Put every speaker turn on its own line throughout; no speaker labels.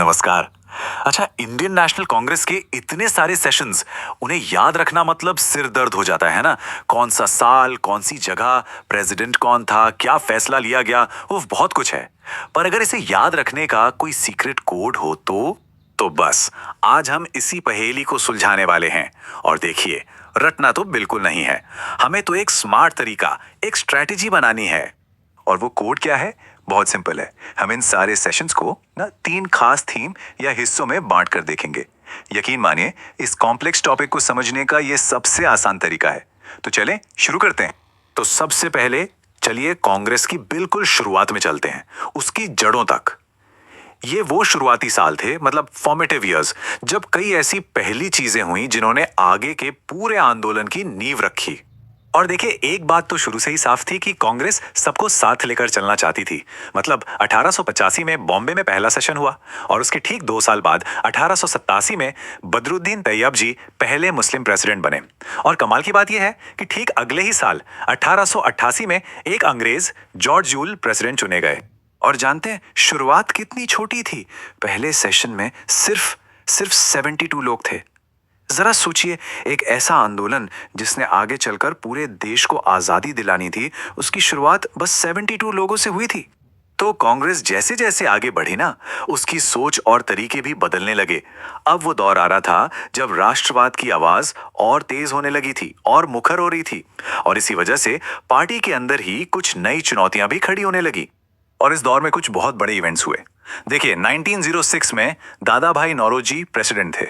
नमस्कार। अच्छा, Indian national Congress के इतने सारे सेशंस, उन्हें याद रखना मतलब सिर दर्द हो जाता है ना। कौन सा साल, कौन सी जगह, प्रेसिडेंट कौन था, क्या फैसला लिया गया, वो बहुत कुछ है। पर अगर इसे याद रखने का कोई सीक्रेट कोड हो तो बस आज हम इसी पहेली को सुलझाने वाले हैं। और देखिए, रटना तो बिल्कुल नहीं है, हमें तो एक स्मार्ट तरीका, एक स्ट्रेटेजी बनानी है। और वो कोड क्या है? बहुत सिंपल है। हम इन सारे सेशंस को ना 3 खास थीम या हिस्सों में बांट कर देखेंगे। यकीन मानिए, इस कॉम्प्लेक्स टॉपिक को समझने का ये सबसे आसान तरीका है। तो चलें शुरू करते हैं। तो सबसे पहले चलिए कांग्रेस की बिल्कुल शुरुआत में चलते हैं, उसकी जड़ों तक। ये वो शुरुआती साल थे, मतलब फॉर्मेटिव ईयर्स, जब कई ऐसी पहली चीजें हुई जिन्होंने आगे के पूरे आंदोलन की नींव रखी। और देखिए, एक बात तो शुरू से ही साफ थी कि कांग्रेस सबको साथ लेकर चलना चाहती थी। मतलब 1885 में बॉम्बे में पहला सेशन हुआ और उसके ठीक 2 साल बाद 1887 में बदरुद्दीन तैयब जी पहले मुस्लिम प्रेसिडेंट बने। और कमाल की बात यह है कि ठीक अगले ही साल 1888 में एक अंग्रेज जॉर्ज यूल प्रेसिडेंट चुने गए। और जानते हैं शुरुआत कितनी छोटी थी? पहले सेशन में सिर्फ 72 लोग थे। जरा सोचिए, एक ऐसा आंदोलन जिसने आगे चलकर पूरे देश को आजादी दिलानी थी, उसकी शुरुआत बस 72 लोगों से हुई थी। तो कांग्रेस जैसे जैसे आगे बढ़ी ना, उसकी सोच और तरीके भी बदलने लगे। अब वो दौर आ रहा था जब राष्ट्रवाद की आवाज और तेज होने लगी थी और मुखर हो रही थी। और इसी वजह से पार्टी के अंदर ही कुछ नई चुनौतियां भी खड़ी होने लगी। और इस दौर में कुछ बहुत बड़े इवेंट्स हुए। देखिए, 1906 में दादा भाई नौरोजी प्रेसिडेंट थे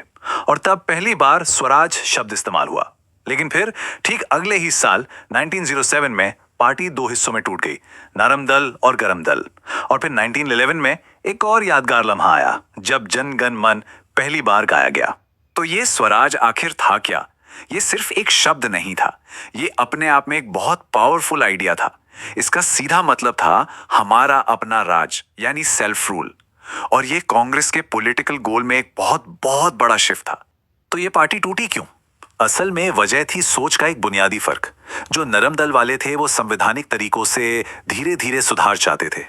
और तब पहली बार स्वराज शब्द इस्तेमाल हुआ। लेकिन फिर ठीक अगले ही साल 1907 में पार्टी 2 हिस्सों में टूट गई, नरम दल और गरम दल। और फिर 1911 में एक और यादगार लम्हा आया जब जन गण मन पहली बार गाया गया। तो ये स्वराज आखिर था क्या? ये सिर्फ एक शब्द नहीं था, ये अपने आप में एक बहुत पावरफुल आइडिया था। इसका सीधा मतलब था हमारा अपना राज, यानी सेल्फ रूल। और ये कांग्रेस के पॉलिटिकल गोल में एक बहुत बहुत बड़ा शिफ्ट था। तो ये पार्टी टूटी क्यों? असल में वजह थी सोच का एक बुनियादी फर्क। जो नरम दल वाले थे वो संवैधानिक तरीकों से धीरे धीरे सुधार चाहते थे।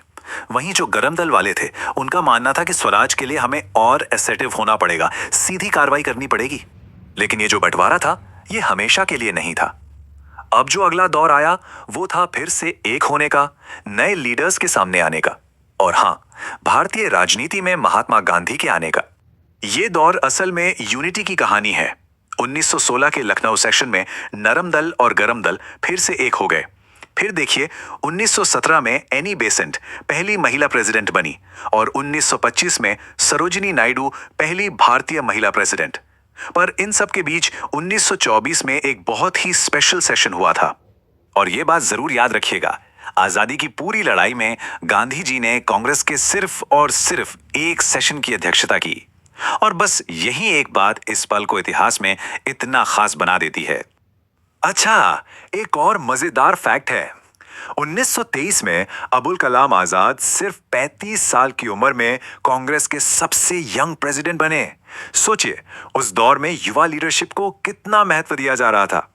वहीं जो गरम दल वाले थे, उनका मानना था कि स्वराज के लिए हमें और एसेटिव होना पड़ेगा, सीधी कार्रवाई करनी पड़ेगी। लेकिन ये जो बंटवारा था, ये हमेशा के लिए नहीं था। अब जो अगला दौर आया वो था फिर से एक होने का, नए लीडर्स के सामने आने का। और हाँ, भारतीय राजनीति में महात्मा गांधी के आने का। ये दौर असल में यूनिटी की कहानी है। 1916 के लखनऊ सेशन में नरम दल और गरम दल फिर से एक हो गए। फिर देखिए, 1917 में एनी बेसेंट पहली महिला प्रेसिडेंट बनी और 1925 में सरोजिनी नायडू पहली भारतीय महिला प्रेसिडेंट। पर इन सब के बीच 1924 में एक बहुत ही स्पेशल सेशन हुआ था। और ये बात जरूर याद रखिएगा, आजादी की पूरी लड़ाई में गांधी जी ने कांग्रेस के सिर्फ और सिर्फ एक सेशन की अध्यक्षता की। और बस यही एक बात इस पल को इतिहास में इतना खास बना देती है। अच्छा, एक और मजेदार फैक्ट है। 1923 में अबुल कलाम आजाद सिर्फ 35 साल की उम्र में कांग्रेस के सबसे यंग प्रेसिडेंट बने। सोचिए, उस दौर में युवा लीडरशिप को कितना महत्व दिया जा रहा था।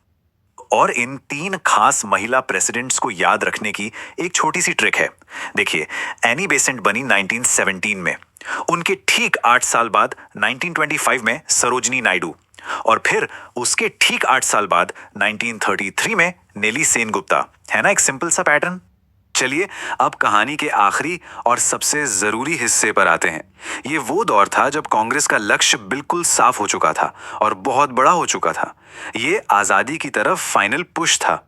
और इन 3 खास महिला प्रेसिडेंट्स को याद रखने की एक छोटी सी ट्रिक है। देखिए, एनी बेसेंट बनी 1917 में, उनके ठीक 8 साल बाद 1925 में सरोजिनी नायडू, और फिर उसके ठीक 8 साल बाद 1933 में नेली सेनगुप्ता। है ना एक सिंपल सा पैटर्न? चलिए अब कहानी के आखिरी और सबसे जरूरी हिस्से पर आते हैं। ये वो दौर था जब कांग्रेस का लक्ष्य बिल्कुल साफ हो चुका था और बहुत बड़ा हो चुका था। ये आजादी की तरफ फाइनल पुश था।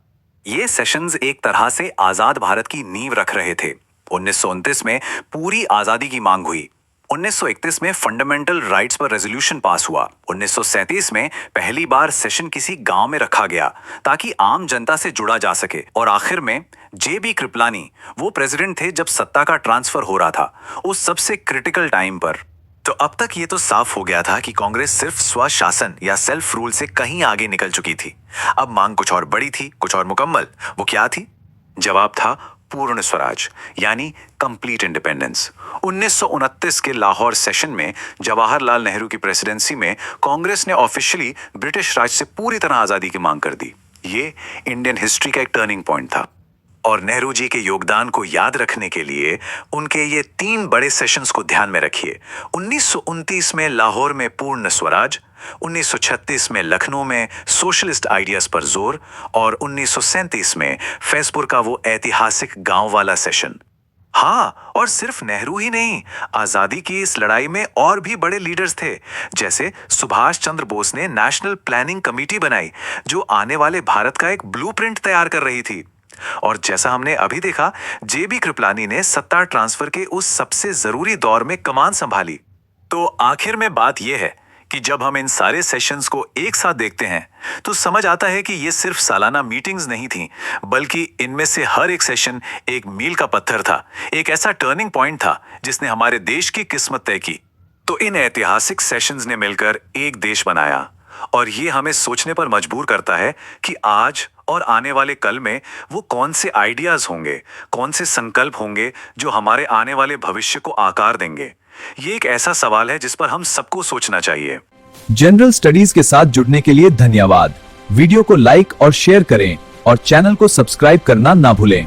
ये सेशंस एक तरह से आजाद भारत की नींव रख रहे थे। 1929 में पूरी आजादी की मांग हुई। 1931 में फंडामेंटल राइट्स पर रेजोल्यूशन पास हुआ। 1937 में पहली बार सेशन किसी गांव में रखा गया ताकि आम जनता से जुड़ा जा सके। और आखिर में जेबी कृपलानी वो प्रेसिडेंट थे जब सत्ता का ट्रांसफर हो रहा था, उस सबसे क्रिटिकल टाइम पर। तो अब तक ये तो साफ हो गया था कि कांग्रेस सिर्फ स्वशासन या सेल्फ रूल से कहीं आगे निकल चुकी थी। अब मांग कुछ और बड़ी थी, कुछ और मुकम्मल। वो क्या थी? जवाब था पूर्ण स्वराज, यानी कंप्लीट इंडिपेंडेंस। 1929 के लाहौर सेशन में जवाहरलाल नेहरू की प्रेसिडेंसी में कांग्रेस ने ऑफिशियली ब्रिटिश राज से पूरी तरह आजादी की मांग कर दी। ये इंडियन हिस्ट्री का एक टर्निंग पॉइंट था। और नेहरू जी के योगदान को याद रखने के लिए उनके ये 3 बड़े सेशंस को ध्यान में रखिए। 1929 में लाहौर में पूर्ण स्वराज, 1936 में लखनऊ में सोशलिस्ट आइडियाज पर जोर और 1937 में फैजपुर का वो ऐतिहासिक गांव वाला सेशन। हाँ, और सिर्फ नेहरू ही नहीं, आजादी की इस लड़ाई में और भी बड़े लीडर्स थे। जैसे सुभाष चंद्र बोस ने नेशनल प्लानिंग कमेटी बनाई जो आने वाले भारत का एक ब्लूप्रिंट तैयार कर रही थी। और जैसा हमने अभी देखा, जेबी कृपलानी ने सत्ता ट्रांसफर के उस सबसे जरूरी दौर में कमान संभाली। तो आखिर में बात यह है कि जब हम इन सारे सेशंस को एक साथ देखते हैं तो समझ आता है कि ये सिर्फ सालाना मीटिंग्स नहीं थी, बल्कि इनमें से हर एक सेशन एक मील का पत्थर था, एक ऐसा टर्निंग पॉइंट था जिसने हमारे देश की किस्मत तय की। तो इन ऐतिहासिक सेशंस ने मिलकर एक देश बनाया और ये हमें सोचने पर मजबूर करता है कि आज और आने वाले कल में वो कौन से आइडियाज होंगे, कौन से संकल्प होंगे जो हमारे आने वाले भविष्य को आकार देंगे। ये एक ऐसा सवाल है जिस पर हम सबको सोचना चाहिए।
जनरल स्टडीज के साथ जुड़ने के लिए धन्यवाद। वीडियो को लाइक और शेयर करें और चैनल को सब्सक्राइब करना ना भूलें।